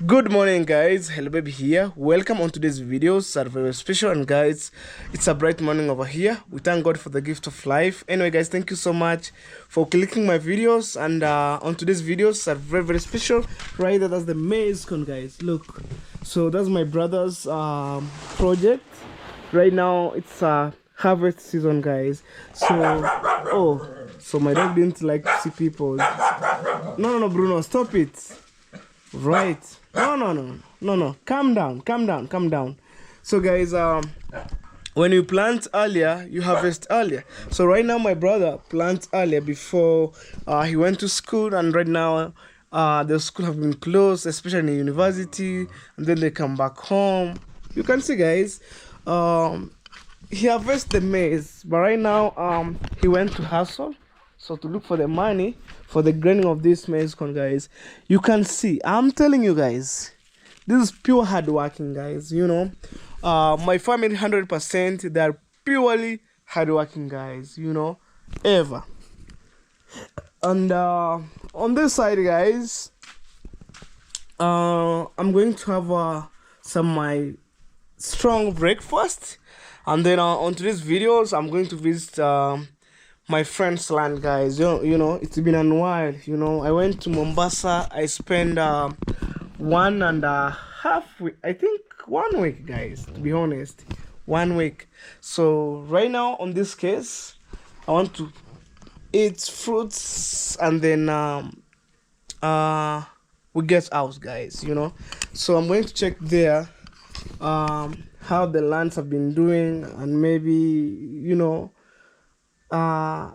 Good morning, guys. Hello baby here. Welcome on today's videos are very special, and guys, it's a bright morning over here. We thank God for the gift of life. Anyway, guys, thank you so much for clicking my videos, and on today's videos are very special. Right there, that's the maize corn, guys. Look, so that's my brother's project. Right now it's harvest season, guys. So my dog didn't like to see people. No, Bruno, stop it. Right. No. Calm down. So guys, when you plant earlier, you harvest earlier. So right now my brother plants earlier before he went to school, and right now the school have been closed, especially in university, and then they come back home. You can see, guys, he harvests the maize, but right now he went to hustle, so to look for the money for the grinding of this maize corn, guys. You can see, I'm telling you guys, this is pure hard working, guys. My family 100%, they are purely hard working, guys, ever. And on this side, guys, I'm going to have some my strong breakfast, and then on today's videos I'm going to visit my friend's land, guys. It's been a while. I went to Mombasa. I spent 1.5 week, I think 1 week, guys, to be honest, 1 week. So right now on this case I want to eat fruits, and then we get out, guys. So I'm going to check there how the lands have been doing, and maybe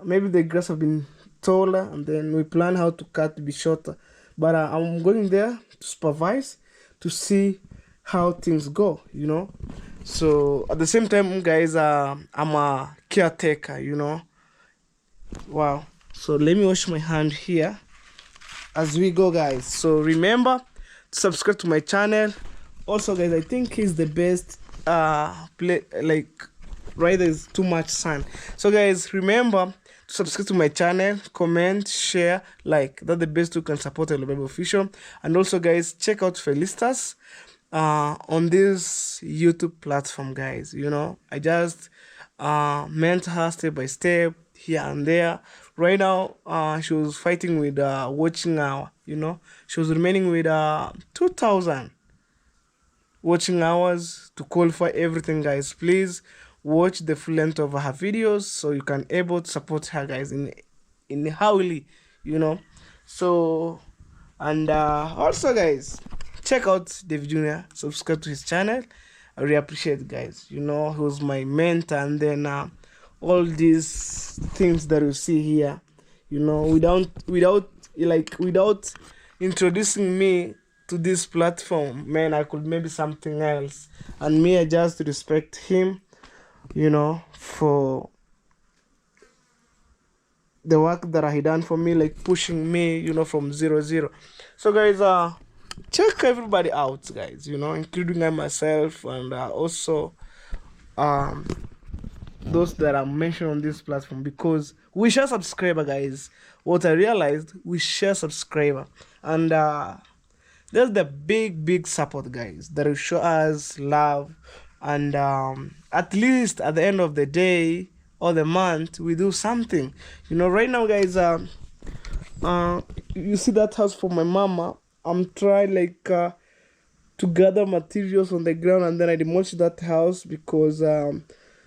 maybe the grass have been taller, and then we plan how to cut to be shorter. But I'm going there to supervise, to see how things go. So at the same time, guys, I'm a caretaker. Wow. So let me wash my hand here as we go, guys. So remember to subscribe to my channel. Also, guys, I think he's the best right, there's too much sun. So guys, remember to subscribe to my channel, comment, share, like. That's the best you can support Hello Official. And also, guys, check out Felicitas on this YouTube platform, guys. I just mentor her step by step, here and there. Right now she was fighting with watching hour. She was remaining with 2,000 watching hours to qualify everything, guys. Please watch the full length of her videos so you can able to support her, guys, in howly. So, and also, guys, check out Dave Jr. Subscribe to his channel. I really appreciate it, guys. He was my mentor, and then all these things that you see here, without introducing me to this platform, man, I could maybe something else. And me, I just respect him, for the work that he done for me, like pushing me, from 0-0. So guys, check everybody out, guys, including myself, and also those that are mentioned on this platform, because we share subscriber, guys. What I realized, we share subscriber, and there's the big support, guys, that will show us love. And at least at the end of the day or the month, we do something. Right now, guys, you see that house for my mama. I'm trying to gather materials on the ground, and then I demolish that house, because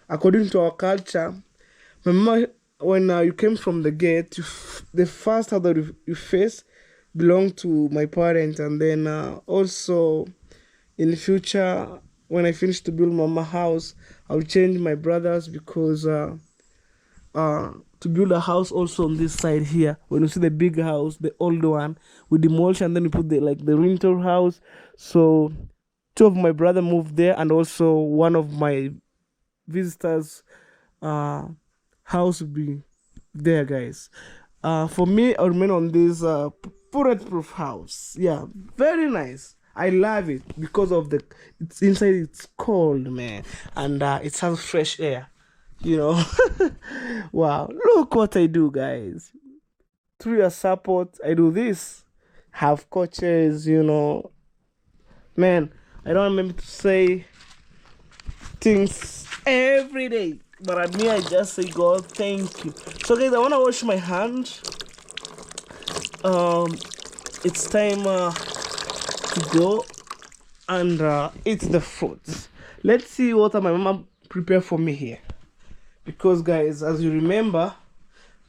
according to our culture, my mama, when you came from the gate, the first house that you face belonged to my parents. And then also in the future, when I finish to build mama house, I'll change my brothers, because to build a house also on this side here, when you see the big house, the old one, we demolish, and then we put the rental house. So 2 of my brother moved there, and also one of my visitors house will be there, guys. For me, I'll remain on this bulletproof house. Yeah, very nice. I love it because of it's inside. It's cold, man, and it has fresh air. Wow, look what I do, guys. Through your support, I do this. Have coaches, Man, I don't remember to say things every day, but at me I just say God thank you. So guys, I wanna wash my hands. It's time to go and eat the fruits. Let's see what my mama prepared for me here. Because guys, as you remember,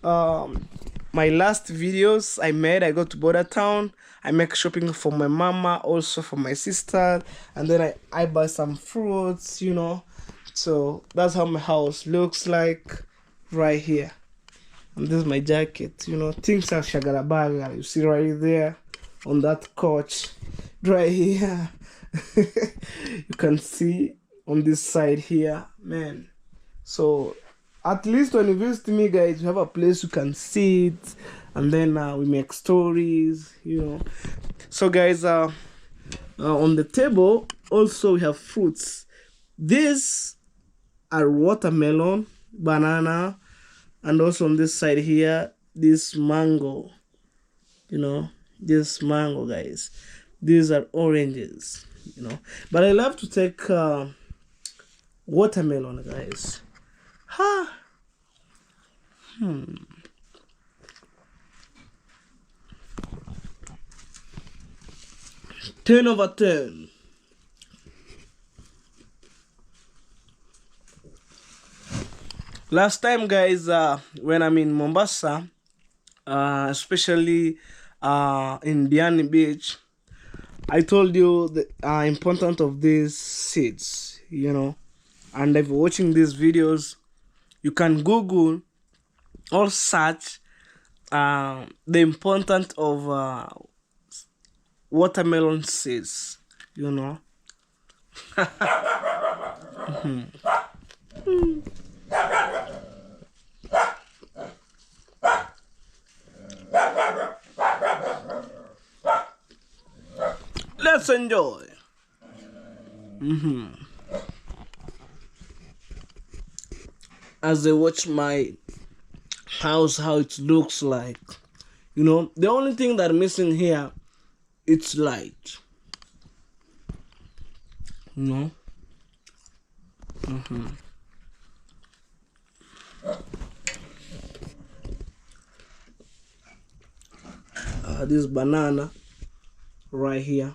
my last videos I made, I go to border town, I make shopping for my mama, also for my sister, and then I buy some fruits, you know. So that's how my house looks like right here. And this is my jacket, you know. Things are shagarabaga, you see right there on that couch right here. You can see on this side here, man. So at least when you visit me, guys, you have a place you can sit, and then we make stories, you know. So guys, on the table also we have fruits. These are watermelon, banana, and also on this side here, this mango, you know, this mango, guys. These are oranges, you know. But I love to take watermelon, guys. Ha! 10/10. Last time, guys, when I'm in Mombasa, especially in Diani Beach, I told you the importance of these seeds, you know. And if you're watching these videos, you can Google or search the importance of watermelon seeds, you know. Let's enjoy. As I watch my house, how it looks like, you know, the only thing that missing here, it's light, you know. This banana right here.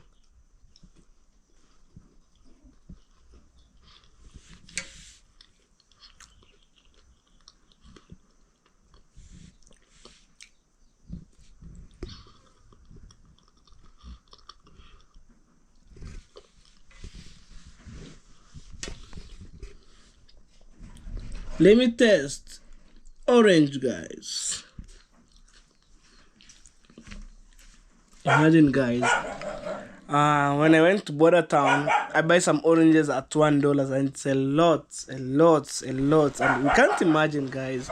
Let me test orange, guys. Imagine, guys, when I went to border town, I buy some oranges at $1, and it's a lot, and you can't imagine, guys.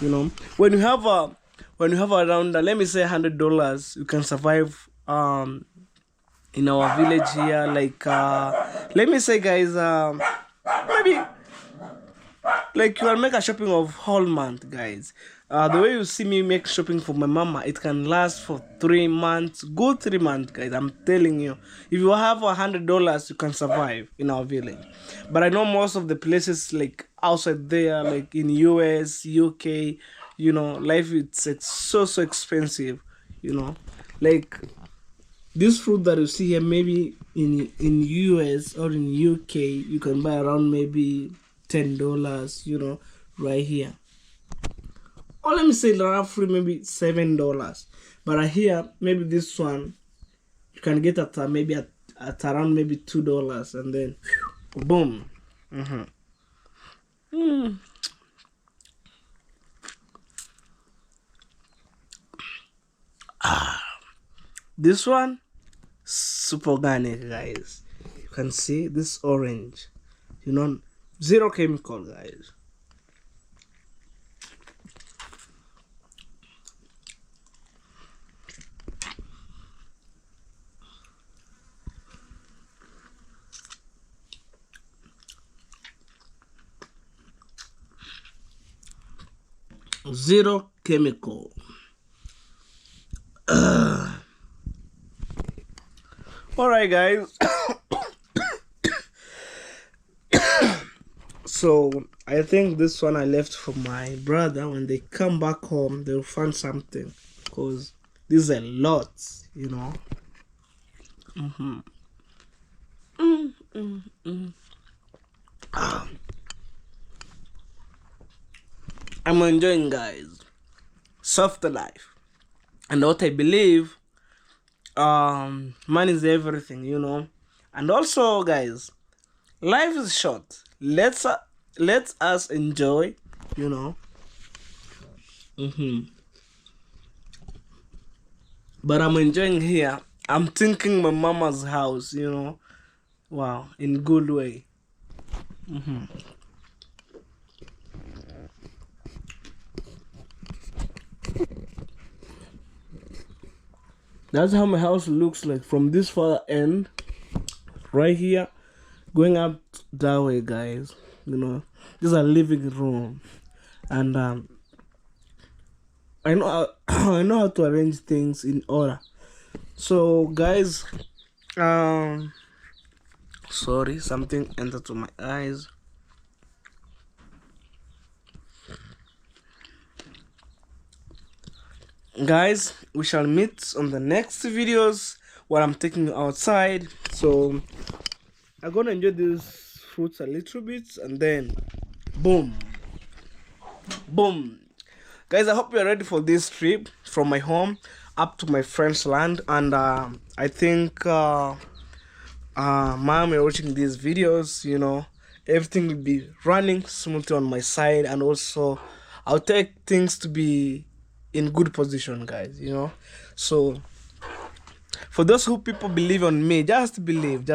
You know, when you have around, let me say $100, you can survive in our village here. Like let me say, guys, maybe like you are make a shopping of whole month, guys. The way you see me make shopping for my mama, it can last for 3 months, good 3 months, guys. I'm telling you, if you have $100, you can survive in our village. But I know most of the places like outside there, like in US, UK, you know, life it's so expensive, you know. Like this fruit that you see here, maybe in US or in UK, you can buy around maybe $10, you know, right here. Or let me say roughly maybe $7. But here, maybe this one you can get at maybe at around maybe $2, and then boom. This one super organic, guys. You can see this orange, you know, zero chemical, guys. Zero chemical. All right, guys. So I think this one I left for my brother. When they come back home, they'll find something, because this is a lot, you know. I'm enjoying, guys. Soft life, and what I believe, money is everything, you know. And also, guys, life is short. Let us enjoy, you know. But I'm enjoying here. I'm thinking my mama's house, you know. Wow, in good way. That's how my house looks like from this far end, right here, going up that way, guys. You know, this is a living room, and I know how, I know how to arrange things in order. So, guys, sorry, something entered to my eyes. Guys, we shall meet on the next videos where I'm taking you outside. So I'm gonna enjoy these fruits a little bit, and then boom, boom. Guys, I hope you're ready for this trip from my home up to my friend's land. And I think mom, you're watching these videos, you know, everything will be running smoothly on my side, and also I'll take things to be in good position, guys, you know. So for those who people believe on me, just believe,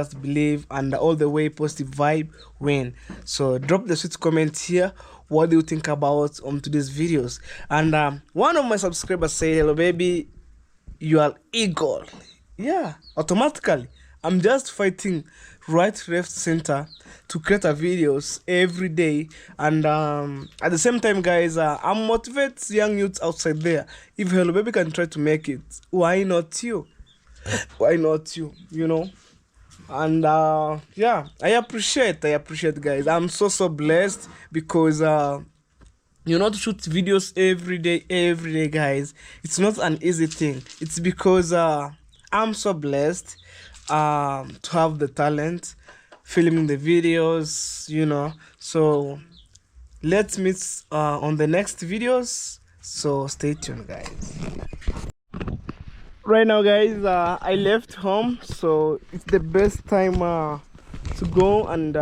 and all the way positive vibe win. So drop the sweet comment here. What do you think about on today's videos? And one of my subscribers said, hello baby, you are eagle. Yeah, automatically I'm just fighting right, left, center to create a videos every day. And at the same time, guys, I'm motivate young youths outside there. If hello baby can try to make it, why not you? Why not you? You know. And yeah, I appreciate, guys. I'm so blessed, because you know, to shoot videos every day, guys, it's not an easy thing. It's because I'm so blessed to have the talent filming the videos, you know. So let's meet on the next videos, so stay tuned, guys. Right now, guys, I left home, so it's the best time to go and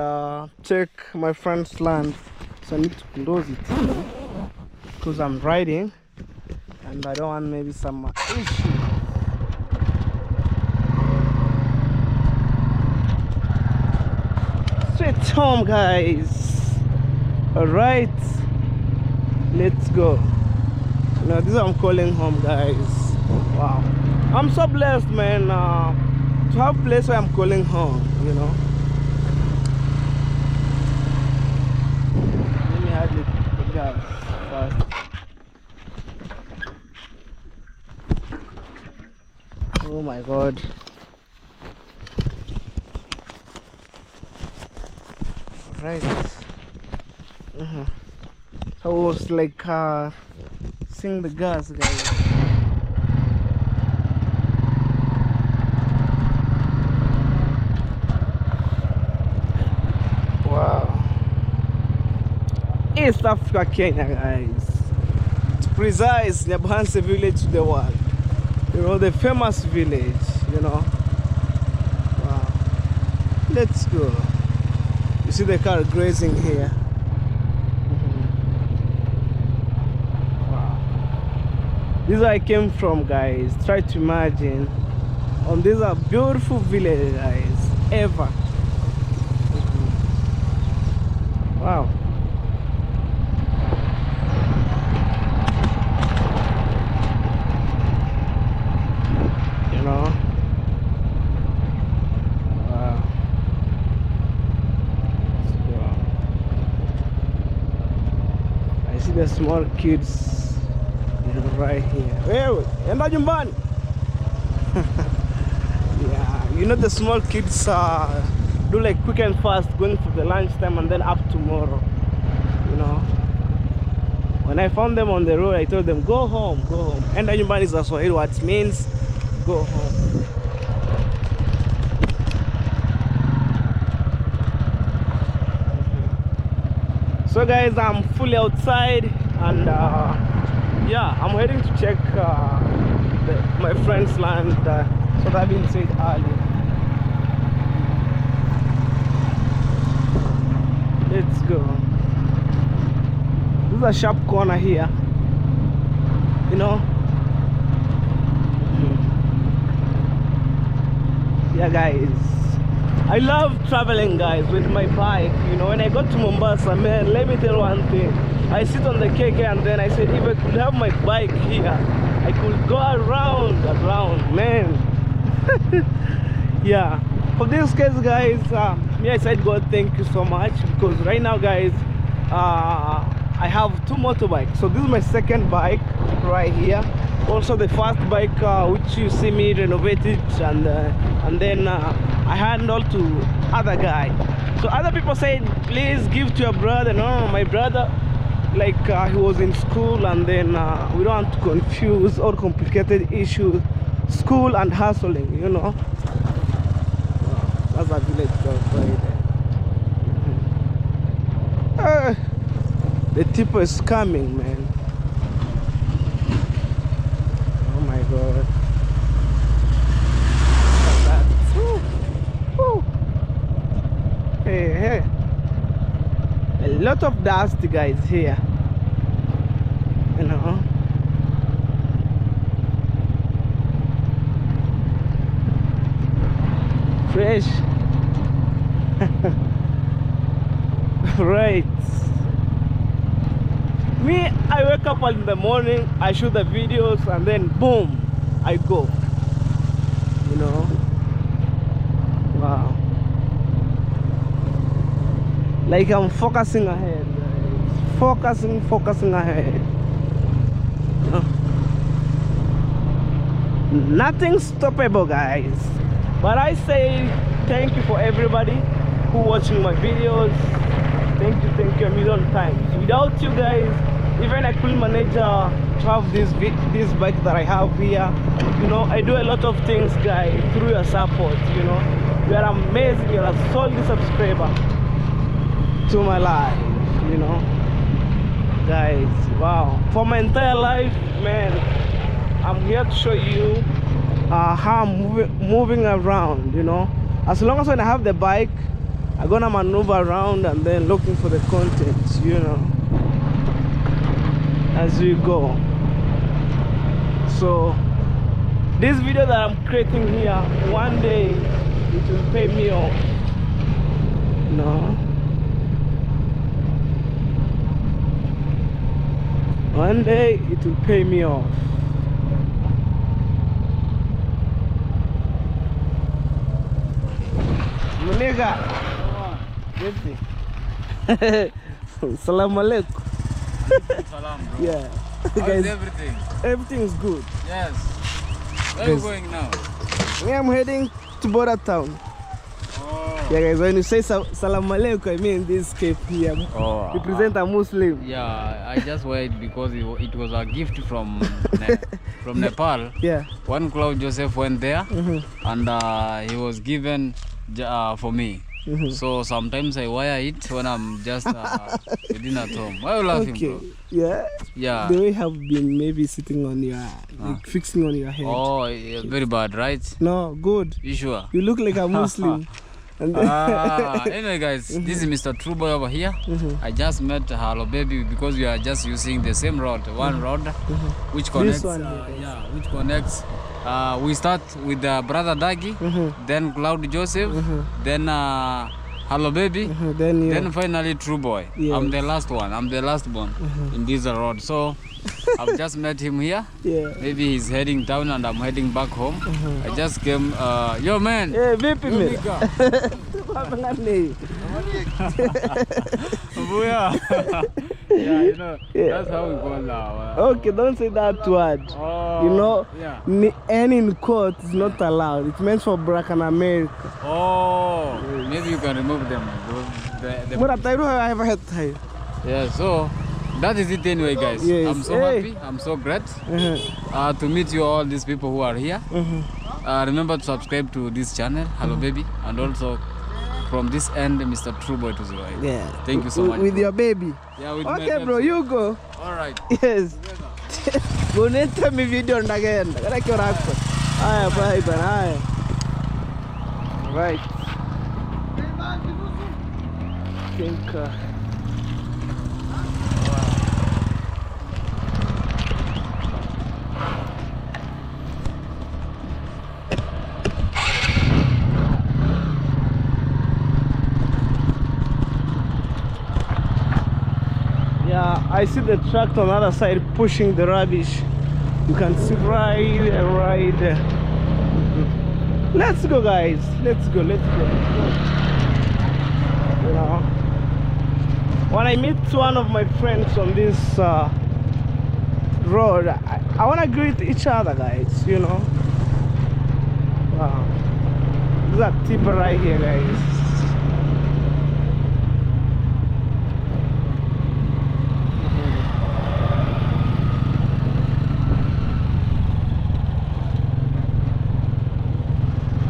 check my friend's land. So I need to close it, you know, because I'm riding and I don't want maybe some issues. Straight home, guys. All right, let's go. Now this is what I'm calling home, guys. Wow, I'm so blessed, man, to have a place where I'm calling home, you know. Let me add the gas first. Oh my god. Right. I was like seeing the gas, guys. Wow. East Africa, Kenya, guys. To precise, Nyabuhanse village to the world. You know, the famous village, you know. Wow. Let's go. You see the car grazing here. Wow. This is where I came from, guys. Try to imagine. On this a beautiful village, guys. Ever. Wow. You know. Wow. I see the small kids right here. Hey, enda nyumbani. Yeah, you know the small kids do like quick and fast going for the lunchtime and then up tomorrow, you know. When I found them on the road, I told them, go home, go home. And anyone is also hear what it means, go home. So guys, I'm fully outside and yeah, I'm heading to check my friend's land, so that I've been said earlier. Let's go. This is a sharp corner here, you know. Yeah guys, I love traveling guys with my bike, you know. When I got to Mombasa, man, let me tell one thing. I sit on the KK and then I said, if I could have my bike here, I could go around, man. Yeah, for this case guys, me I said God thank you so much, because right now guys, I have 2 motorbikes. So this is my second bike right here. Also the first bike which you see me renovated, and then I handle to other guy. So other people said, please give to your brother. No, my brother, like he was in school, and then we don't want to confuse or complicated issues, school and hustling, you know. That's a village right there. The tipo is coming, man. Oh my god. Woo. Woo. Hey, hey. A lot of dust guys here, you know. Fresh. Right. Me, I wake up in the morning, I shoot the videos, and then boom, I go, you know. Wow. Like I'm focusing ahead, guys. Focusing ahead. Nothing stoppable, guys. But I say thank you for everybody who watching my videos. Thank you a million times. Without you guys, even I couldn't manage to have this bike that I have here. You know, I do a lot of things guys through your support, you know. You are amazing, you are a solid subscriber to my life, you know. Guys, wow. For my entire life, man, I'm here to show you how I'm moving around, you know. As long as when I have the bike, I'm gonna maneuver around and then looking for the content, you know, as we go. So this video that I'm creating here, one day it will pay me off, you know. One day it will pay me off. Munega. Assalamu alaikum. Salam, bro. Yeah. How is everything? Everything is good. Yes. Where are you going now? Me, I'm heading to border town. Oh. Yeah, guys, when you say salam alaikum, I mean this cape here represent a Muslim. Yeah, I just wear it because it was a gift from from Nepal. Yeah. One Cloud Joseph went there, and he was given for me. So sometimes I wear it when I'm just within at home. Why are you laughing, bro? Yeah. Yeah. They may have been maybe sitting on your, like fixing on your head. Oh, yeah, very bad, right? No, good. You sure? You look like a Muslim. Anyway guys, this is Mr. True Boy over here. I just met Hello Baby because we are just using the same road, one road, which connects. This one, which connects. We start with Brother Dagi, then Cloud Joseph, then Hello Baby, then finally True Boy. Yes. I'm the last one. I'm the last one in this road. So I've just met him here. Yeah. Maybe he's heading down and I'm heading back home. I just came. Yo man. Hey, vipi me? Booyah. Yeah, you know, Yeah. that's how we call now. Okay, don't say that word. Oh, You know, yeah. N in quote is not allowed. It's meant for Black and America. Oh, maybe you can remove them. The What I don't have a head tie. yeah, so that is it anyway, guys. Yes. I'm so Hey. happy. I'm so great Uh-huh. to meet you all these people who are here. Remember to subscribe to this channel, Hello Baby, and also from this end, Mr. Trueboy to the right. Yeah. Thank you so much. With bro. your baby. Yeah, with my Okay, bro, baby. you go. All right. Yes. Go neta mi video again. Kaya kyo rako. Aya, bye, bye. Right. Think. Yeah, I see the truck on the other side pushing the rubbish. You can see right there. Let's go, guys. Let's go. You know, when I meet one of my friends on this road, I want to greet each other, guys. You know. Wow. There's a tipper right here, guys.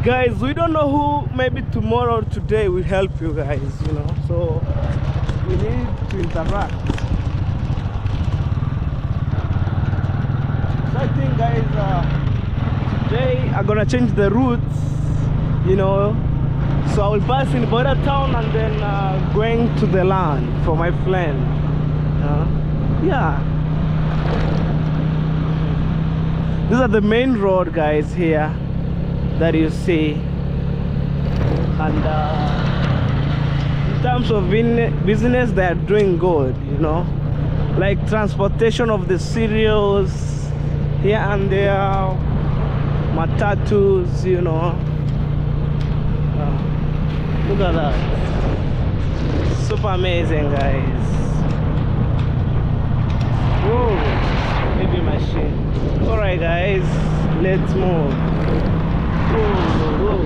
Guys, we don't know who maybe tomorrow or today will help you guys, you know, so we need to interact. So I think, guys, today I'm gonna change the routes, you know, so I will pass in border town and then going to the land for my friend. Yeah, these are the main road, guys, here that you see. And in terms of business, they are doing good, you know, like transportation of the cereals here and there, matatus, you know. Look at that, super amazing, guys. Whoa, maybe machine. All right, guys, let's move. Whoa.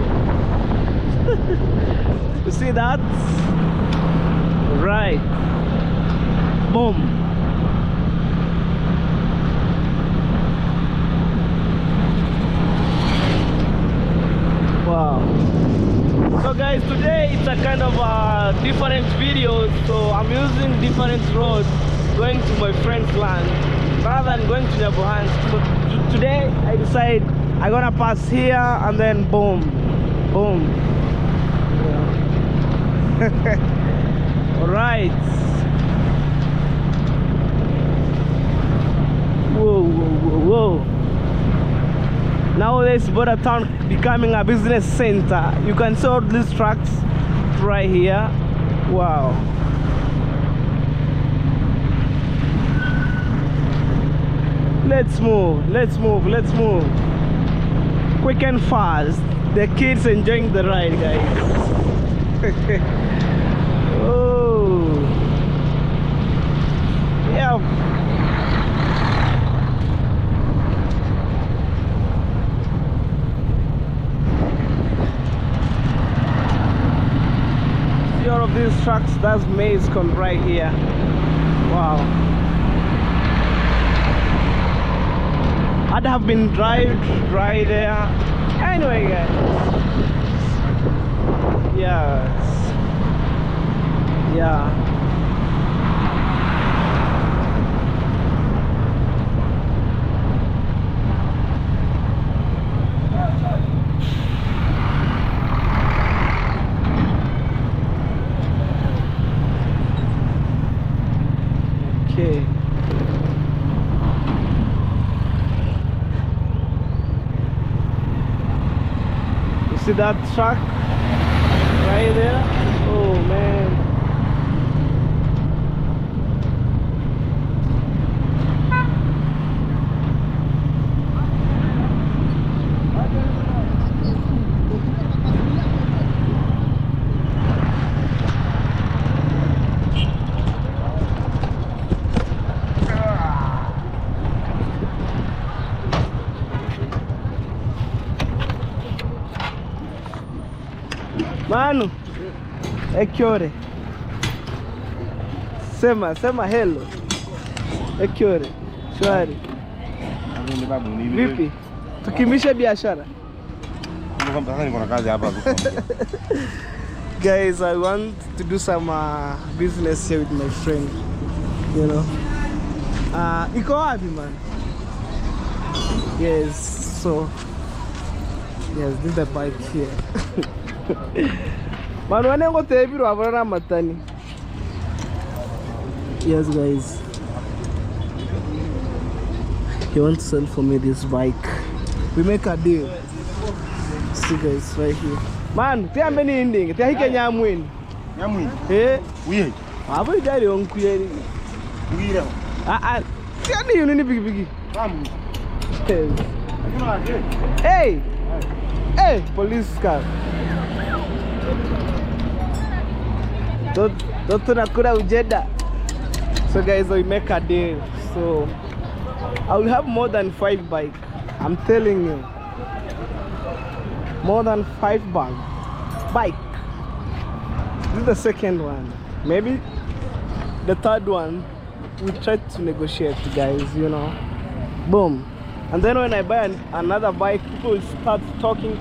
You see that? Right. Boom. Wow. So guys, today it's a kind of different video. So I'm using different roads going to my friend's land rather than going to Nyabohansk. So today I decide I'm gonna pass here and then boom, boom. Yeah. All right. Whoa. Nowadays, border town becoming a business center. You can see all these trucks right here. Wow. Let's move. Quick and fast. The kids enjoying the ride, guys. Oh, yeah. See all of these trucks? That's maize come right here. Wow. I'd have been right there. Anyway, guys. Yes. Yeah. Okay. See that truck right there? Oh man. Manu, ekiore. Sema hello. Ekiore. Shwari. Vipi? Tukimisha biashara. Guys, I want to do some business here with my friend. You know. Iko wapi man? Yes, so yes, this is the bike here. Man, when I go to every matani. Yes, guys. He wants to sell for me this bike. We make a deal. See guys, right here. Man, tia many ending. Tia hike nyamwin. Nyamwin. Eh? Uye. Abo idari onkuyeri. Uye. Tia ni yuni bigi. Kamu. Hey. Hey, police car. Don't nakura ujeda. So guys, we make a deal. So I will have more than 5 bikes. I'm telling you. More than 5 bike. This is the second one. Maybe the third one we try to negotiate, guys, you know. Boom. And then when I buy another bike, people will start talking,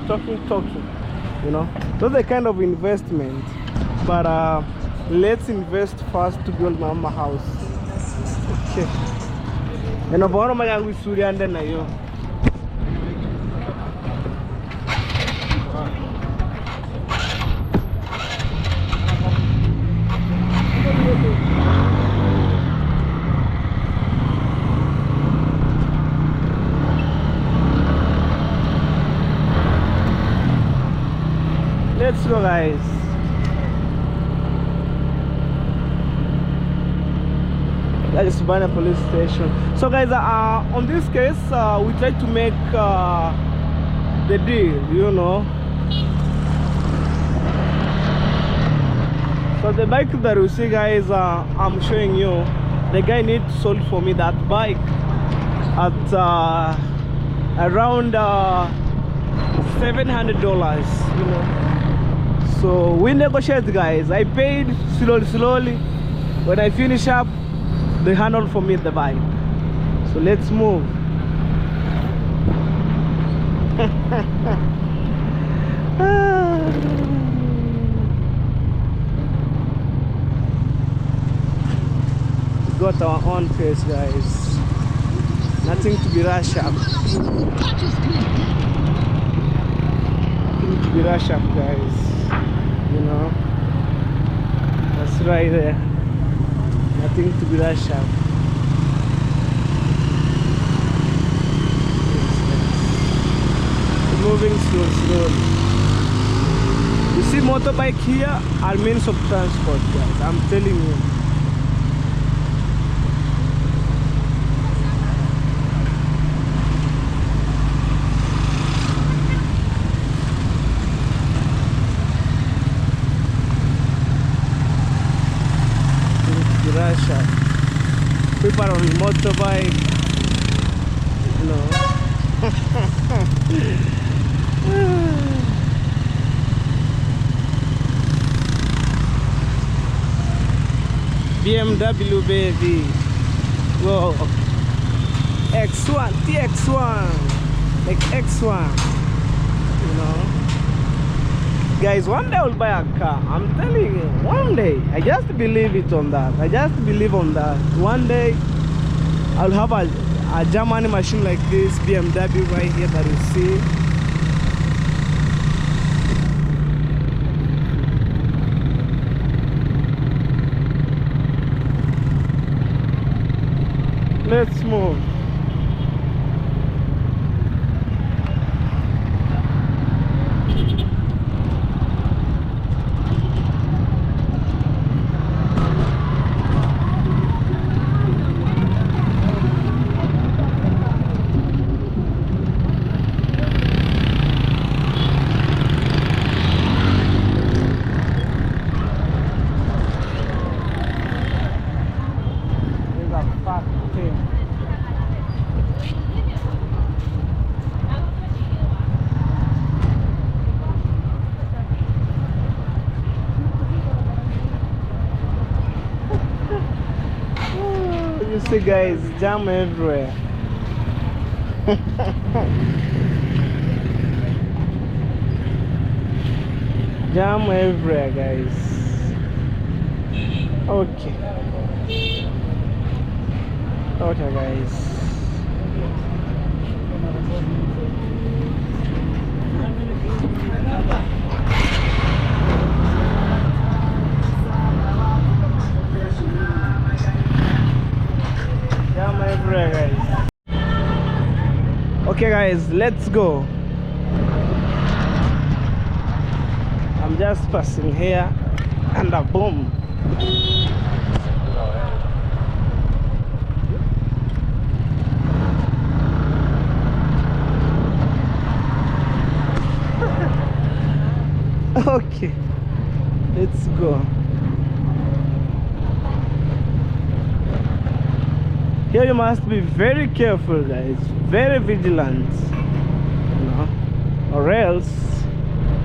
you know. That's the kind of investment. But let's invest first to build my house. Okay. And about my young Suri and then you. Let's go, guys. That is Savannah police station. So guys, on this case, we try to make the deal, you know. So the bike that you see, guys, I'm showing you, the guy needs to sold for me that bike at around $700, you know. So we negotiate, guys. I paid slowly. When I finish up, they handle for me the bike. So let's move. We got our own pace, guys. Nothing to be rushed up. Nothing to be rushed up, guys. You know, that's right there. Nothing to be rushed up. Moving slowly. You see, motorbike here are means of transport, guys. I'm telling you. Russia. People on motorbike, you know. BMW baby. Whoa. X1, TX1, like X1, you know. Guys, one day I'll buy a car. I'm telling you, one day. I just believe it on that. I just believe on that. One day I'll have a German machine like this, BMW right here that you see. Let's move. See guys, jam everywhere. Jam everywhere guys. Okay. Okay guys. Jam everywhere guys. Okay guys, let's go. I'm just passing here and a boom. Okay, let's go. Here you must be very careful guys, very vigilant, you know, or else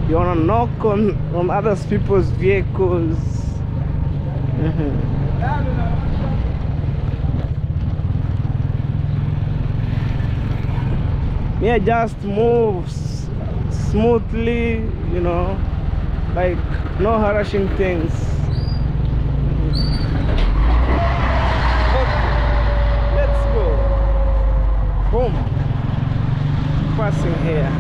you wanna knock on other people's vehicles. Yeah, just moves smoothly, you know, like no harassing things. Okay, let's go. Boom. Passing here.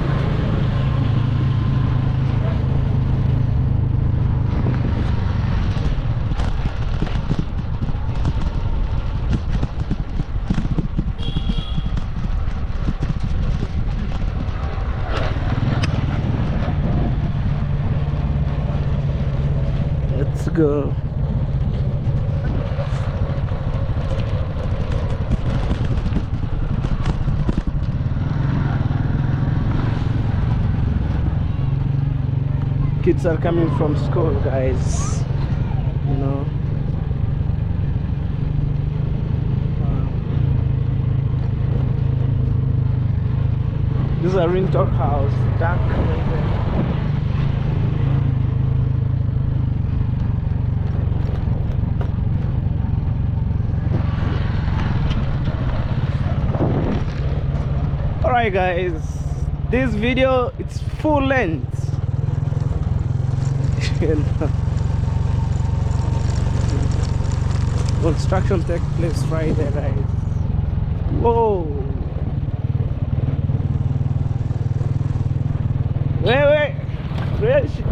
Let's go. Kids are coming from school guys, you know. This is a rental house, dark. Alright guys, this video it's full length. Construction take place Friday, right? Whoa! Wait! Where is she?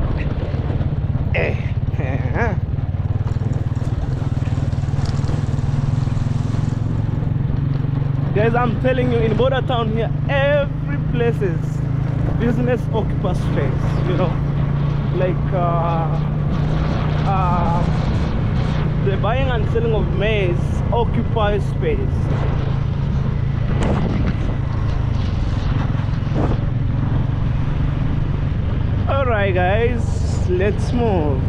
Guys, I'm telling you, in border town here, every place is business occupies space, you know, like the buying and selling of maize occupies space. Alright guys, let's move.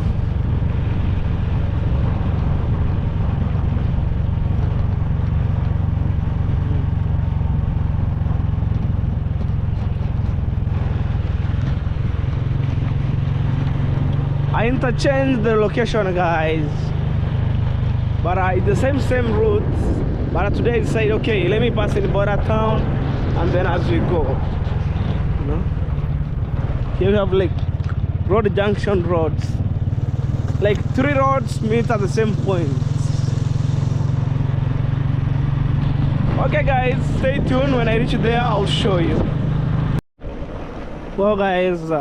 I interchanged the location guys, but it's the same route, but today I decided, okay, let me pass in the border town and then as we go, you know. Here we have like road junction roads, like 3 roads meet at the same point. Okay guys, stay tuned. When I reach there I'll show you. Well guys,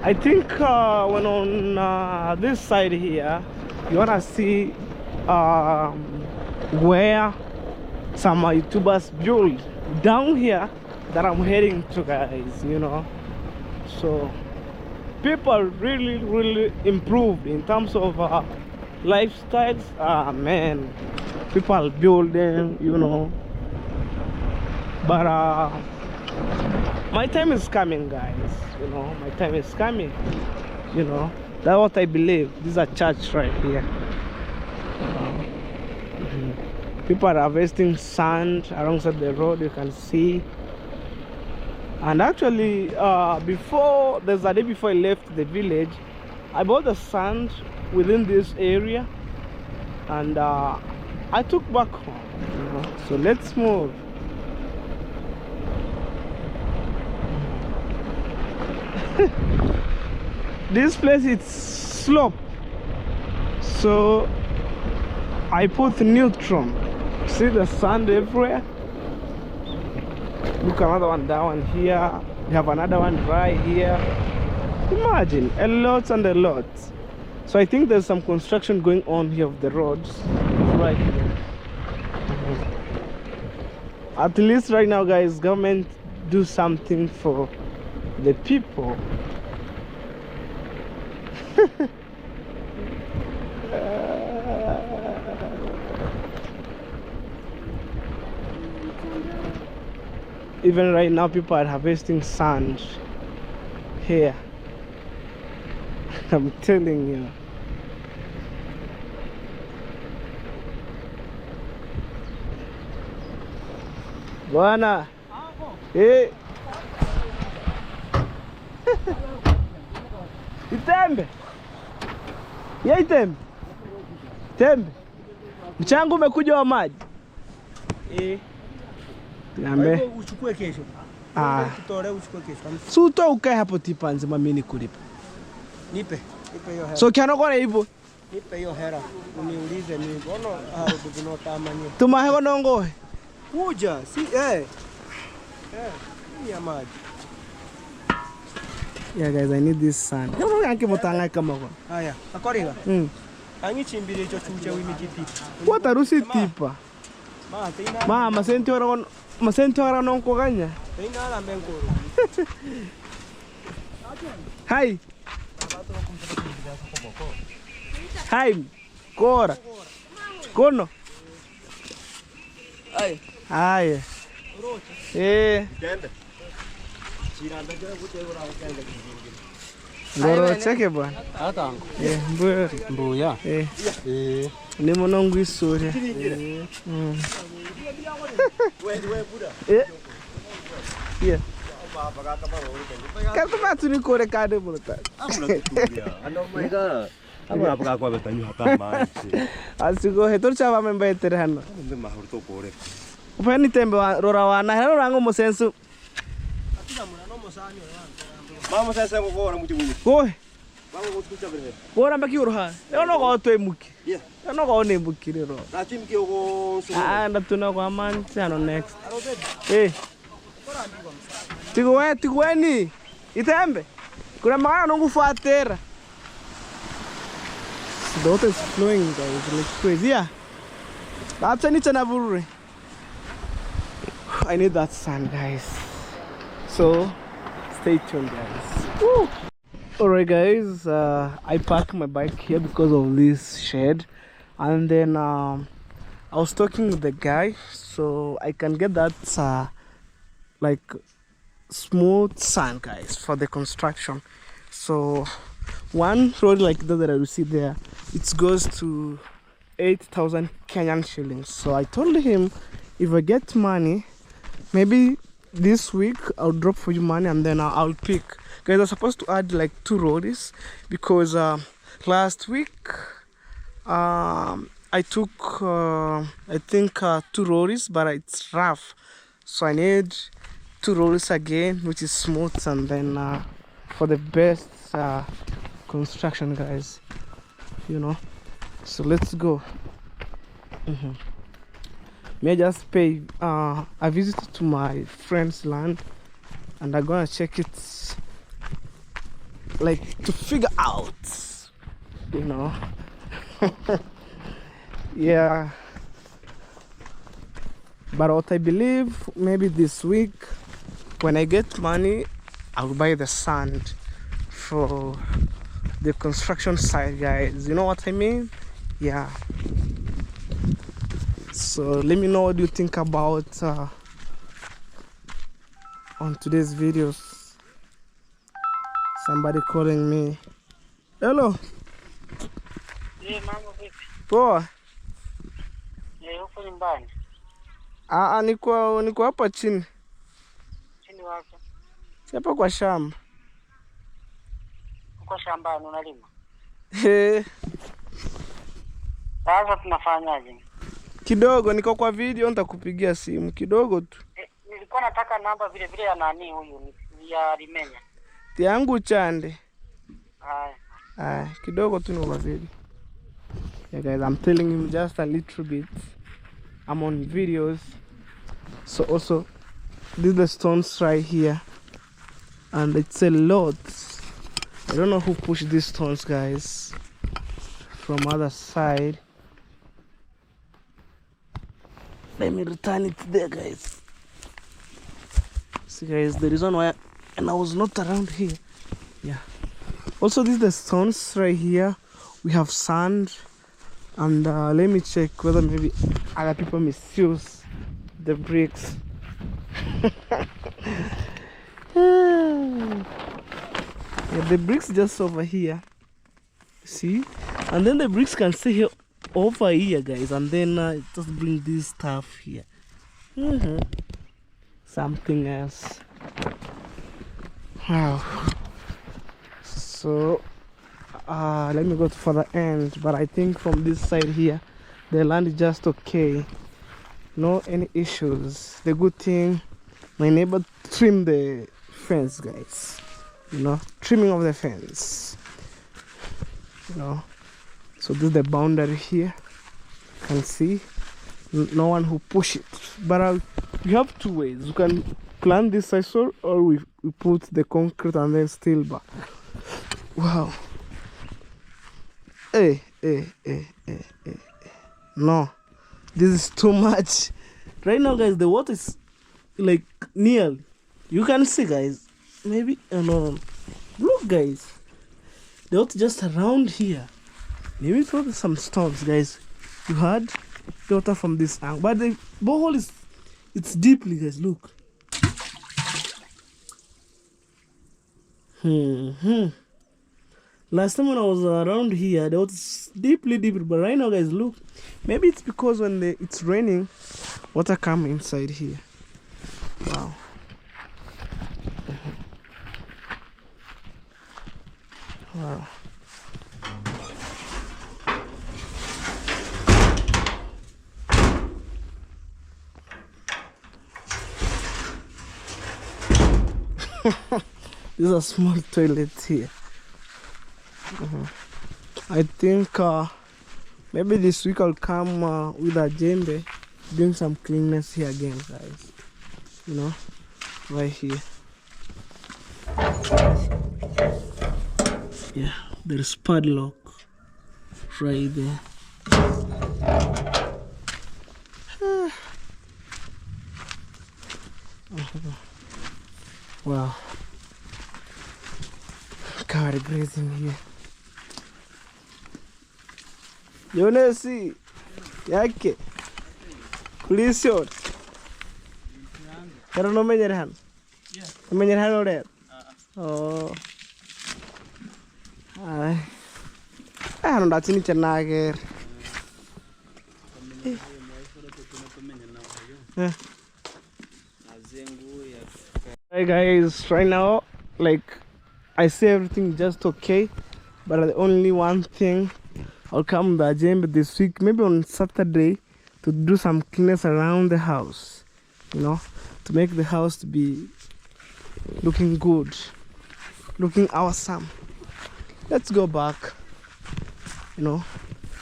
I think when on this side here, you wanna see where some YouTubers build down here that I'm heading to guys, you know. So people really improved in terms of lifestyles. Man, people building, you know. But my time is coming guys, you know, my time is coming, you know. That's what I believe. This is a church right here. People are harvesting sand alongside the road, you can see. And actually before, there's a day before I left the village, I bought the sand within this area and I took back home. So let's move. This place is slope, so I put neutron. See the sand everywhere. Look, another one down here. We have another one right here. Imagine, a lot and a lot. So I think there's some construction going on here of the roads right here. At least right now, guys, government do something for the people. Even right now, people are harvesting sand here. I'm telling you. Bwana. Eh. Itembe. Ya itembe. Tembe. Mchango umekuja wa maji. Niambe. Uchukue kesho. Tutore uchukue kesho. Suto ukae hapo tipa nzima mimi nikulipa. Nipe hiyo hela. So kiano kwa hivyo. Nipe hiyo hela. Uniulize ni bono duguno tamanye. Tumahe bonongo. Kuja, si ya maji. Yeah guys, I need this sand. Kama yanke motanga kama kwa. Haya, akoriga. Anyi chimbire cho chucha wimikiti. What rusi tipa. Ma masenti ora non ko ganya. Teina la menko. Hai. Hai. Kora. Kono. Ai. Ai. Kende. Chiranda jara kutego ra kende. Ngoro cheke bwana. Atango. Mbuya. Ni monongo isuri. Wewe buda. Yeah. Kato matu ni kore kade bulata. Amuna kutulia. Ando mega. Amuna paka kwa betanyu hata mai. Asigo hetor chava memba etere hano. Mbe mahuru to kore. Upani tembe rora wana hero rango mosensu. Atika muna no mosanyo wana. Mama sasa ngokora muti. Koi. Mama kutucha bere. Kora mbaki uroha. Ono go to emuki. Yeah. Ono go ne emuki ro. Na tim ki ogo so. Ndatuna kwa manzi ano next. Tiguweni. Itembe. Kuna maana nongufuatera. The water is flowing, guys, like crazy. Yeah. That's anything I need that sand, guys. So stay tuned, guys. Woo. Alright, guys. I parked my bike here because of this shed, and then I was talking with the guy, so I can get that like smooth sand, guys, for the construction. So one road like that I will see there, it goes to 8,000 Kenyan shillings. So I told him if I get money, maybe this week I'll drop for you money and then I'll pick. Guys, I'm supposed to add like 2 roadies because last week I took I think 2 roadies, but it's rough, so I need 2 roadies again, which is smooth, and then for the best construction, guys, you know. So let's go. May I just pay a visit to my friend's land, and I'm gonna check it, like, to figure out, you know. Yeah, but what I believe, maybe this week when I get money, I'll buy the sand for the construction site, guys. You know what I mean? Yeah. So let me know what you think about on today's videos. Somebody calling me. Hello. Hey, mambo vipi? Poa. Uko nyumbani? Niko hapa chini. Chini wapi? Hapa kwa shamba. Uko shambani unalima? Eh. Sasa tunafanyaje? Kidogo niko kwa video, nitakupigia simu kidogo tu. Nilikuwa nataka namba vile vile ya nani huyu ya Rimenya. Yangu Chande. Haya. Kidogo tu niko kwa video. Yeah guys, I'm telling him just a little bit. I'm on videos. So also these are the stones right here. And it's a lot. I don't know who pushed these stones, guys. From other side. Let me return it there, guys. See guys, the reason why and I was not around here. Yeah. Also these are the stones right here. We have sand. And let me check whether maybe other people misuse the bricks. Yeah, the bricks just over here. See? And then the bricks can stay here over here, guys. And then just bring this stuff here. Something else. Wow. So let me go to further end, but I think from this side here the land is just okay, no any issues. The good thing, my neighbor trimmed the fence, guys, you know, trimming of the fence, you know. So this is the boundary here, you can see no one who push it, but we have two ways. You can plant this sisal, or we put the concrete and then steel bar. Wow. No, this is too much right now, guys. The water is like nearly, you can see, guys, maybe no, look guys, the water just around here. Maybe throw some stones, guys. You heard the water from this angle, but the borehole is, it's deeply, guys, look. Last time when I was around here, the water is deeply, but right now, guys, look. Maybe it's because when it's raining, water come inside here. Wow. Wow. This is a small toilet here. I think maybe this week I'll come with a jembe, doing some cleanness here again, guys. You know, right here. Yeah, there's padlock right there. Wow. God, grazing here. Yonesi yake kulisiot karo no menyerhan ore oh ay ano ndachini chenager Hey guys, right now, like, I see everything just okay, but the only one thing, I'll come to the gym this week, maybe on Saturday, to do some cleanness around the house, you know, to make the house to be looking good, looking awesome. Let's go back, you know.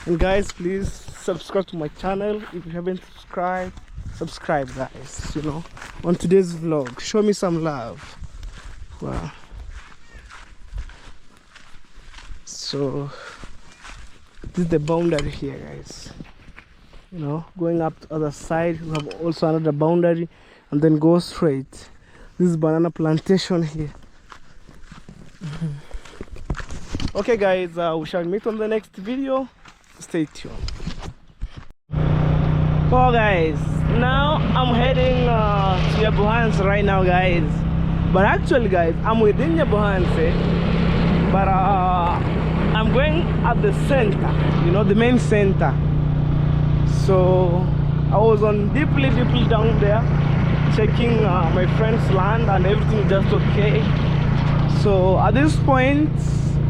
And guys, please subscribe to my channel. If you haven't subscribe guys, you know, on today's vlog. Show me some love. Wow. So this is the boundary here, guys. You know, going up to other side, we have also another boundary, and then go straight. This is banana plantation here. Okay guys, we shall meet on the next video. Stay tuned. Oh guys, now I'm heading to Yabuhanse right now, guys. But actually, guys, I'm within Yabuhanse, but I'm going at the center, you know, the main center. So I was on deeply down there, checking my friend's land, and everything just okay. So at this point,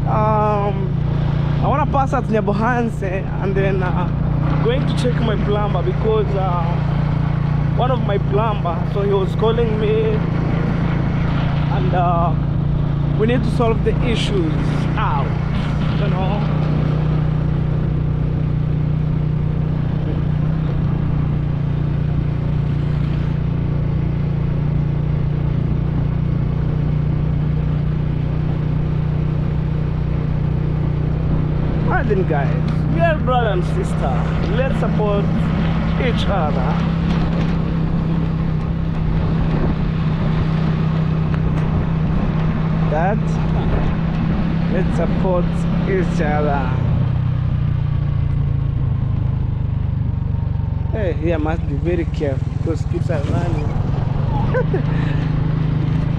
I want to pass at Yabuhanse, and then going to check my plumber because one of my plumber, so he was calling me, and we need to solve the issues out, you know. Imagine guys, we are brother and sister. Let's support each other. That let's support each other. Hey, here must be very careful because kids are running.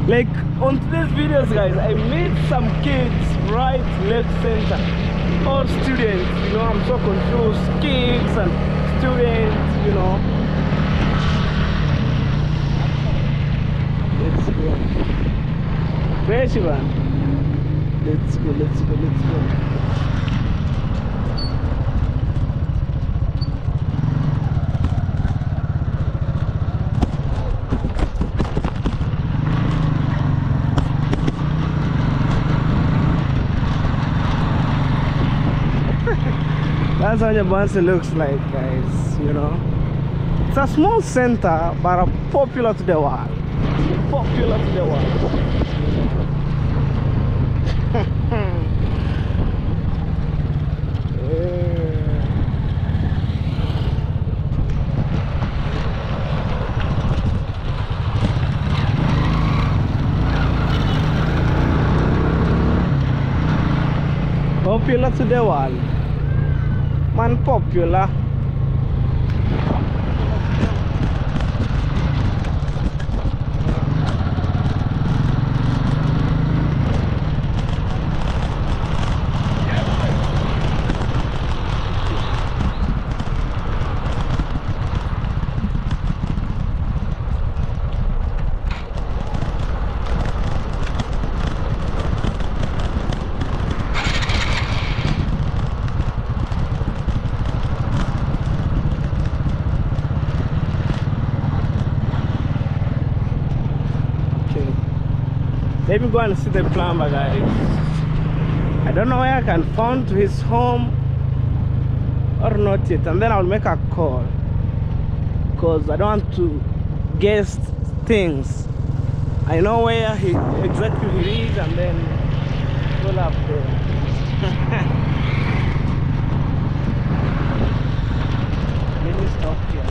Like on today's videos guys, I made some kids right, left, center. All students, you know, I'm so confused. Kids and students, you know. Let's go. Fresh one. Let's go, let's go, let's go. That's how Jabanse looks like, guys, you know. It's a small center, but popular to the world. Popular to the world. Popular to the world. Man popular. Let me go and see the plumber, guys. I don't know where I can find his home or not yet, and then I'll make a call because I don't want to guess things. I know where he exactly is, and then pull up there. Let me stop here.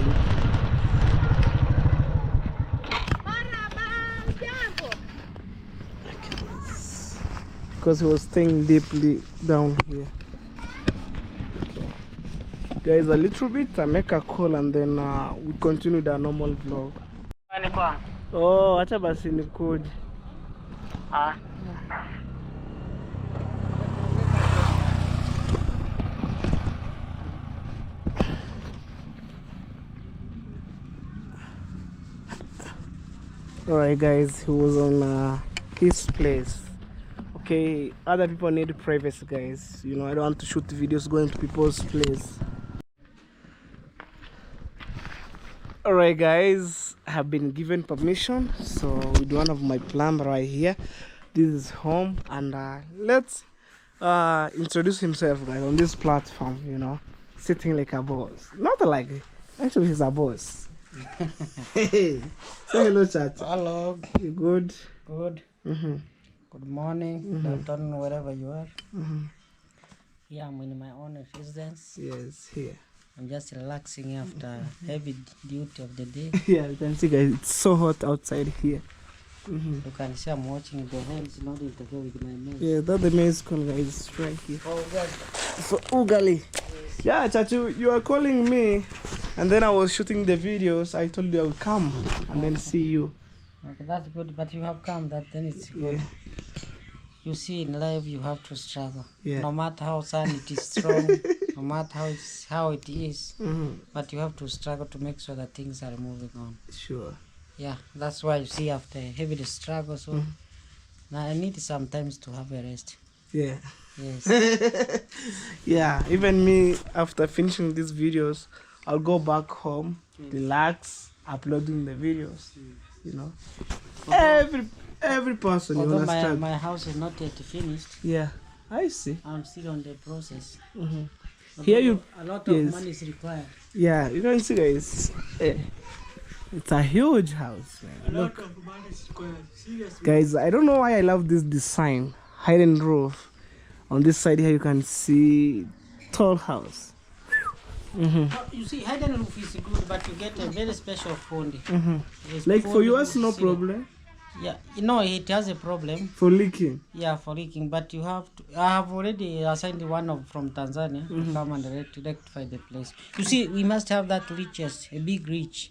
Because he was staying deeply down here. Okay. Guys, a little bit, I make a call and then we continue the normal vlog. Oh, acha basi nikuje. Ah. Alright guys, he was on his place. Okay, other people need privacy, guys. You know, I don't want to shoot videos going to people's place. Alright guys, I have been given permission, so with one of my plumber right here. This is home, and let's introduce himself, guys, on this platform. You know, sitting like a boss. Not like, actually he's a boss. Hey, say hello, chat. Hello. You good? Good. Good morning. Good afternoon, wherever you are. Yeah, I'm in my own residence. Yes, here. I'm just relaxing after heavy duty of the day. Yeah, you can see, guys, it's so hot outside here. You can see I'm watching the hands not interfere with my nose. Yeah, that's the main school, guys. It's right here. Oh, God. So, Ugali. Yeah, Chachu, you are calling me, and then I was shooting the videos. I told you I would come and then see you. Okay, that's good, but you have come, then it's good. Yeah. You see, in life you have to struggle. Yeah. No matter how sun it is strong, no matter how it is, but you have to struggle to make sure that things are moving on. Sure. Yeah, that's why you see after heavy struggle, so now I need sometimes to have a rest. Yeah. Yes. Yeah, even me, after finishing these videos, I'll go back home, relax, uploading the videos. You know, every person, you Although understand. my house is not yet finished, Yeah, I see. I'm still on the process. Here you, A lot of yes. money is required. Yeah, you can see, guys. It's a huge house, man. Look, of money is required. Seriously. guys, I don't know why I love this design, hidden roof. On this side here, you can see tall house. You see, hidden roof is good, but you get a very special fund. Yes, Like for fund yours, no is serious. problem. Yeah, you know, it has a problem. For leaking. Yeah, for leaking, but you have to. I have already assigned one from Tanzania to come and rectify the place. You see, we must have that reaches, a big reach,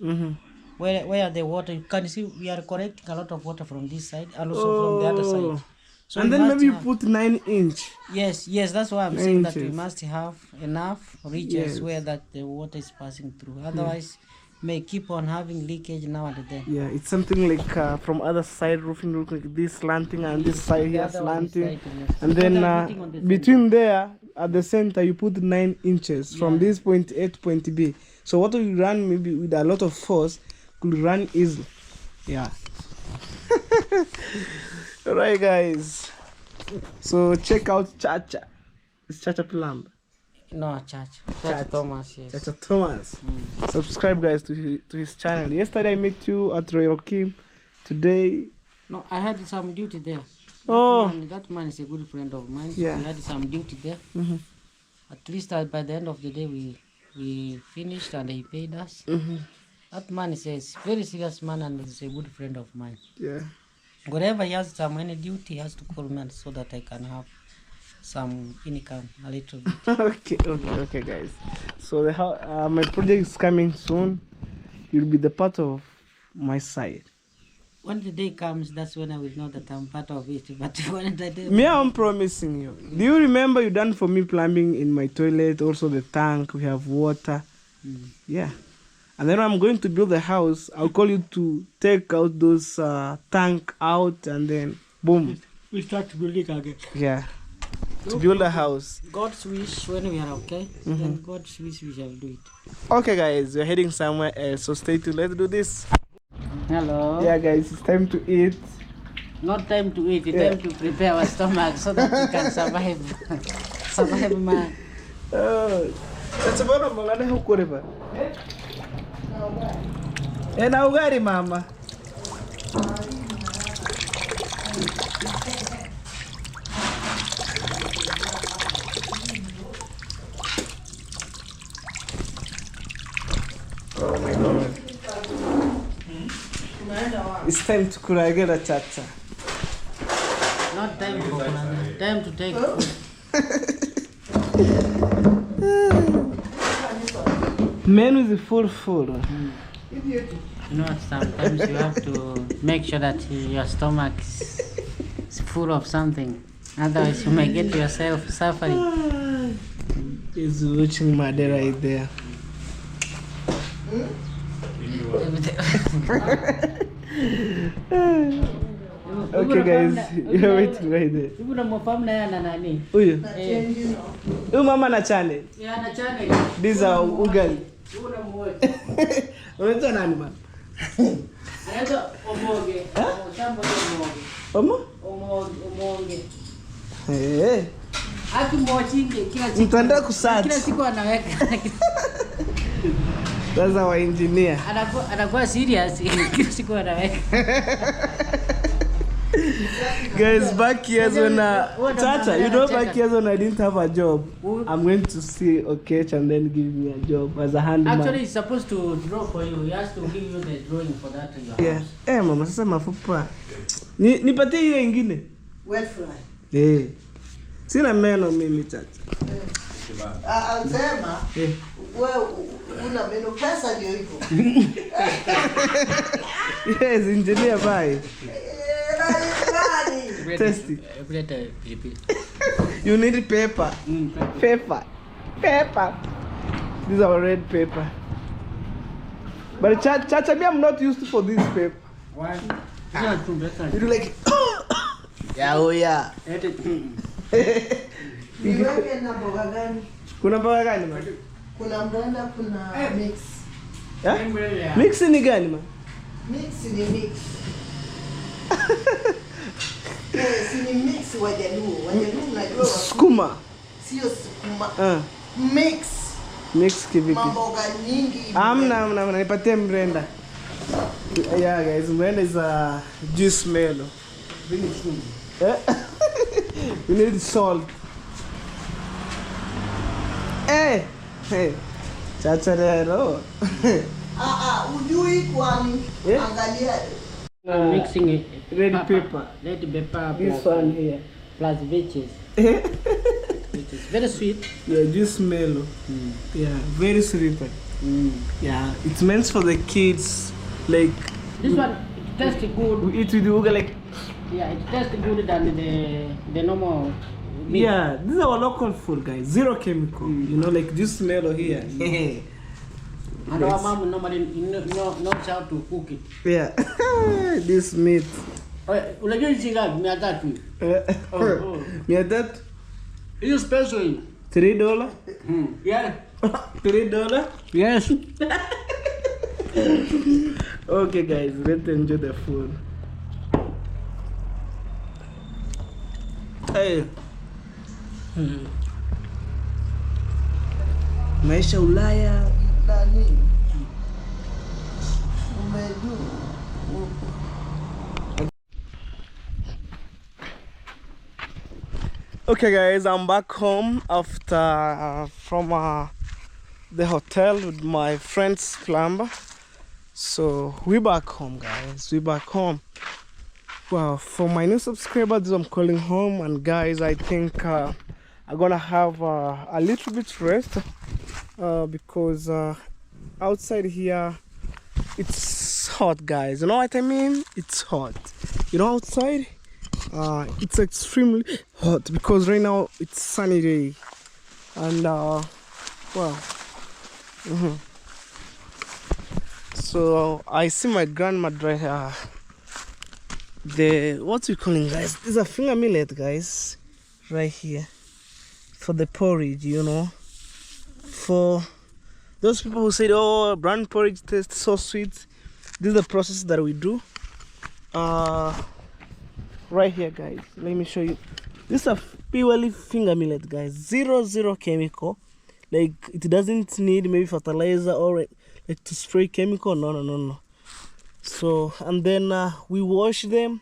where the water. You can see we are collecting a lot of water from this side and also from the other side. So And we then must maybe you have- put 9-inch. Yes, that's why I'm 9 saying that we inches. must have enough reaches Yes. where that the water is passing through. Otherwise, may keep on having leakage now and then. Yeah, it's something like from other side roofing look like this slanting and this side The here other one is slanting. slanting, yes. And then Because I'm putting on the between there at the center you put 9 inches from Yeah. this point A to point B. So what will run maybe with a lot of force could run easily. Yeah. Alright guys. So check out Chacha. It's Chacha Plumber. No, Church Church. Thomas, yes. Chacha Thomas. Subscribe guys to his channel. Yesterday I met you at Royal Kim. Today No, I had some duty there. Oh. That man is a good friend of mine. Yeah. We had some duty there. At least by the end of the day, we finished and he paid us. That man is a very serious man and is a good friend of mine. yeah. Whenever he has some any duty, he has to call me so that I can have some income a little bit. okay guys. So my project is coming soon. You'll be the part of my side. When the day comes, that's when I will know that I'm part of it. But when the day Me, I'm promising you. Do you remember you done for me plumbing in my toilet, also the tank, we have water? Yeah. And then when I'm going to build the house, I'll call you to take out those tank out and then boom. we start building again. Yeah. To build a house. God's wish when we are okay, then God's wish we shall do it. Okay guys, we're heading somewhere else, so stay tuned. Let's do this. Hello. Yeah guys, it's time to eat. Not time to eat, Yeah. time to prepare our stomach so that we can survive. Survive, man. That's about a mangana huko river. Na ugali mama. Oh my god. It's time to kuragera chacha. Not time for planning, time to take food. Men with the full. You know, sometimes you have to make sure that your stomach is full of something. Otherwise, you may get yourself suffering. He's watching Made right there. Okay guys, you're waiting right there. Hivi unamfahamu na yeye ana nani? Huyu. Eh, Huyu mama na channel. yeye ana channel. These are ugali. Unamuona. Unaitwa nani mama? Anaitwa Omoge. Shamba la Omoge. Omoge. Eh. Akimwachinge kila siku. Mtandao kusearch. Kila siku anaweka. That's our engineer. Anakuwa serious. Kila siku anaweka. Guys, back years when Chacha, you know back years when I didn't have a job, I'm going to see Okech and then give me a job as a handman. Actually, he's supposed to draw for you. He has to give you the drawing for that in your Yeah. house. Mama sasa mafupa. Nipatie ile ingine. Wet fly. Sina meno mimi Chacha. Anasema wewe una meno, pesa ndio hivyo. Yes, engineer bye. Test it. You need paper. Paper. These are red paper. But Chacha, me, I'm not used for this paper. Why? You do like, yeah, oh yeah. Niweke na mboga gani? Kuna mboga gani man? Kuna mrenda, kuna mix. Mix ni gani man? Mix ni mix. Si ni mix Wajaluo. Wajaluo mnajua Sukuma. sio sukuma. Mix. Mix kivipi? Mamboga nyingi. Amna, nipatie mrenda. Yeah guys, mrenda is a juice melo. We need salt. Hey. Chacha lero. Ujui kwani? Angalia. Mixing it. Red pepper. Red pepper. This one here. Plus veggies. It is very sweet. Yeah, juice melo. Yeah, very sweet. Yeah, it's meant for the kids. Like This one it tastes good. we eat with the like. Yeah, it tastes good than the normal meat. Yeah, this is our local food, guys. Zero chemical. You know, like juice melo here. And our mom normally knows how to cook it. Yeah, this meat. Unajua hizi ngapi? 300. 300. Hiyo special. $3. Yeah. $3. Yes. Okay, guys, let's enjoy the food. Hey. Maisha Ulaya. Nani? Umedu. Okay, guys, I'm back home after from the hotel with my friend's plumber. So we back home, guys. We back home. Well, for my new subscribers, I'm calling home, and guys, I think I'm gonna have a little bit rest because outside here it's hot, guys. You know what I mean? It's hot. You know, outside it's extremely hot because right now it's sunny day, and well. So I see my grandmother here. What we calling, guys? This is a finger millet, guys, right here for the porridge. You know, for those people who said, "Oh, brown porridge tastes so sweet," this is the process that we do. Right here, guys. Let me show you. This is a purely finger millet, guys. Zero chemical. Like it doesn't need maybe fertilizer or like to spray chemical. No. So and then we wash them,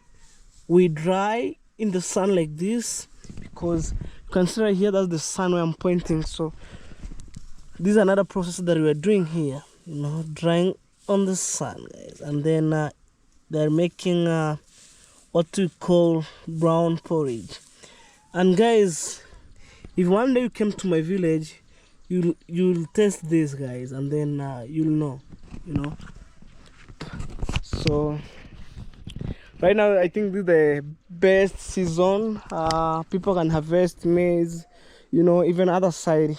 we dry in the sun like this, because consider here that's the sun where I'm pointing. So this is another process that we are doing here, you know, drying on the sun, guys. And then they're making what we call brown porridge. And guys, if one day you came to my village, you'll taste this, guys, and then you'll know, you know. So right now I think this is the best season. People can harvest maize, you know, even other side.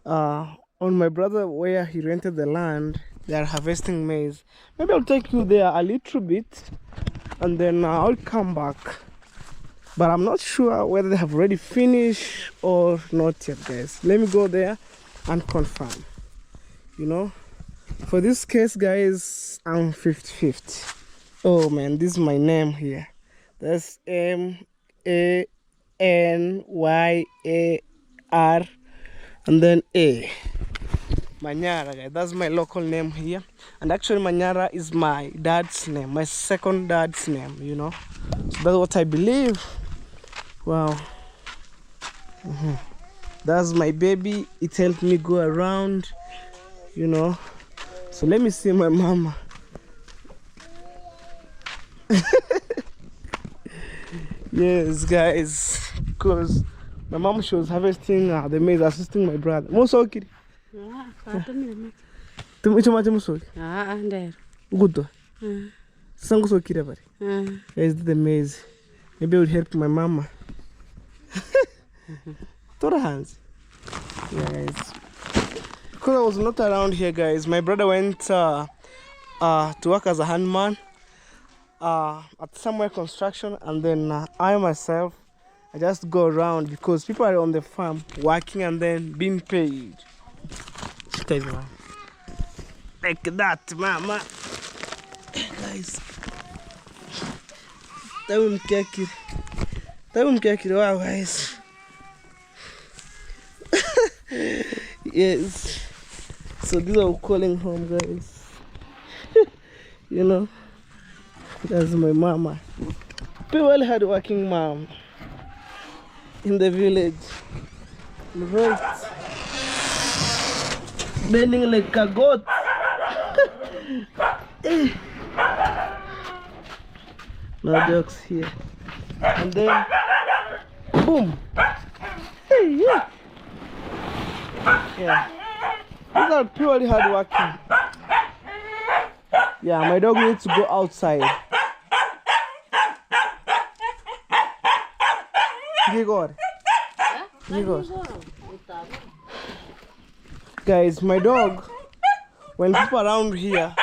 On my brother where he rented the land, they are harvesting maize. Maybe I'll take you there a little bit, and then I'll come back. But I'm not sure whether they have already finished or not yet, guys. Let me go there and confirm, you know. For this case, guys, I'm 50-50. Oh man, this is my name here. That's MANYAR and then A. Manyara, guys. That's my local name here. And actually Manyara is my dad's name, my second dad's name, you know. So that's what I believe. Wow. That's my baby. It helped me go around, you know. So let me see my mama. Yes, guys, because my mom, she was harvesting the maize, assisting my brother. Mosoki. Tumichoma mosoki. Ndero. Good. Sangu soki bari. Guys, the maize. Maybe it would help my mama. Tora hands. Yeah, guys. Because I was not around here, guys, my brother went to work as a handman at somewhere construction, and then I myself, I just go around because people are on the farm working and then being paid. Like that, mama. Guys. Wow, guys. Yes. So these are calling home, guys. You know, that's my mama. People hard working mom in the village. Right. Bending like a goat. No jokes here. And then boom. Hey, yeah. Yeah. These are purely hard working. Yeah, my dog needs to go outside. Igor. Guys, my dog, when people around here,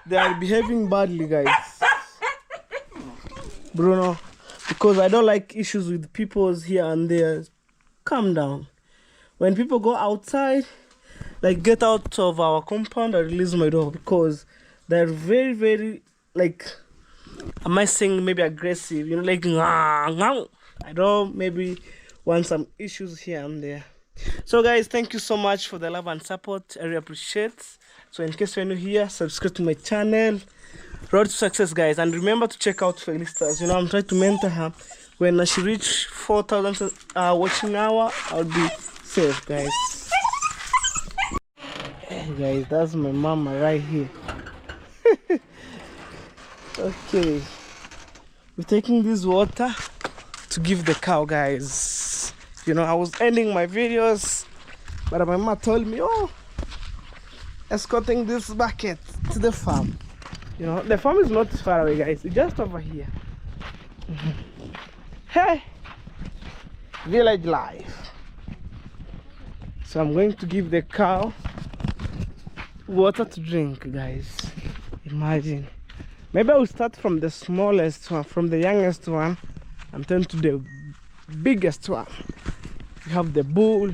they are behaving badly, guys. Bruno, because I don't like issues with people's here and there. Calm down. When people go outside, like get out of our compound, I release my dog because they're very, very, like, am I saying maybe aggressive? You know, like, I don't maybe want some issues here and there. So guys, thank you so much for the love and support. I really appreciate. So in case you're new here, subscribe to my channel. Road to success, guys. And remember to check out Felicitas. You know, I'm trying to mentor her. When she reach 4,000 watching hour, I'll be safe, guys. Hey guys, that's my mama right here. Okay, we're taking this water to give the cow, guys. You know, I was ending my videos, but my mama told me, oh, escorting this bucket to the farm. You know, the farm is not far away, guys. It's just over here. Hey, village life. So I'm going to give the cow water to drink, guys. Imagine. Maybe I will start from the smallest one, from the youngest one, and turn to the biggest one. You have the bull,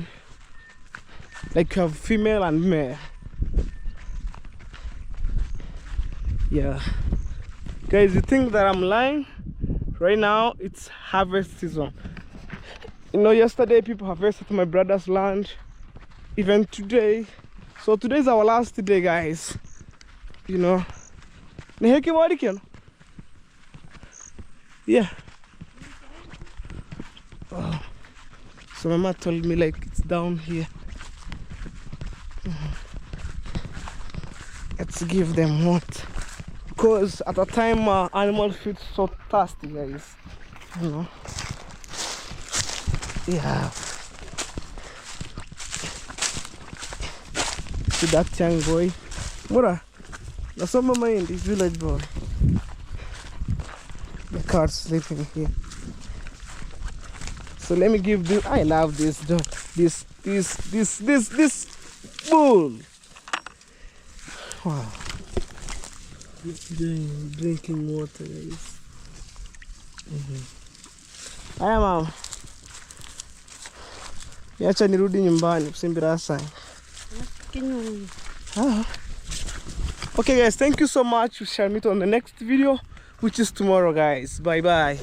like you have female and male. Yeah. Guys, you think that I'm lying? Right now, it's harvest season. You know, yesterday people harvested my brother's land. Even today. So today is our last day, guys. You know. Yeah. Oh. So mama told me like it's down here. Let's give them water. Because at a time animal feels so thirsty, guys. You know. Yeah. See that young boy. Mura. That's not my mind, this village boy. The car's sleeping here. So let me give this. I love this dog. This bull. Wow. Drinking water, guys. Haya mama. Niacha nirudi nyumbani kusimbira sana. Okay guys, thank you so much. We shall meet on the next video, which is tomorrow, guys. Bye bye.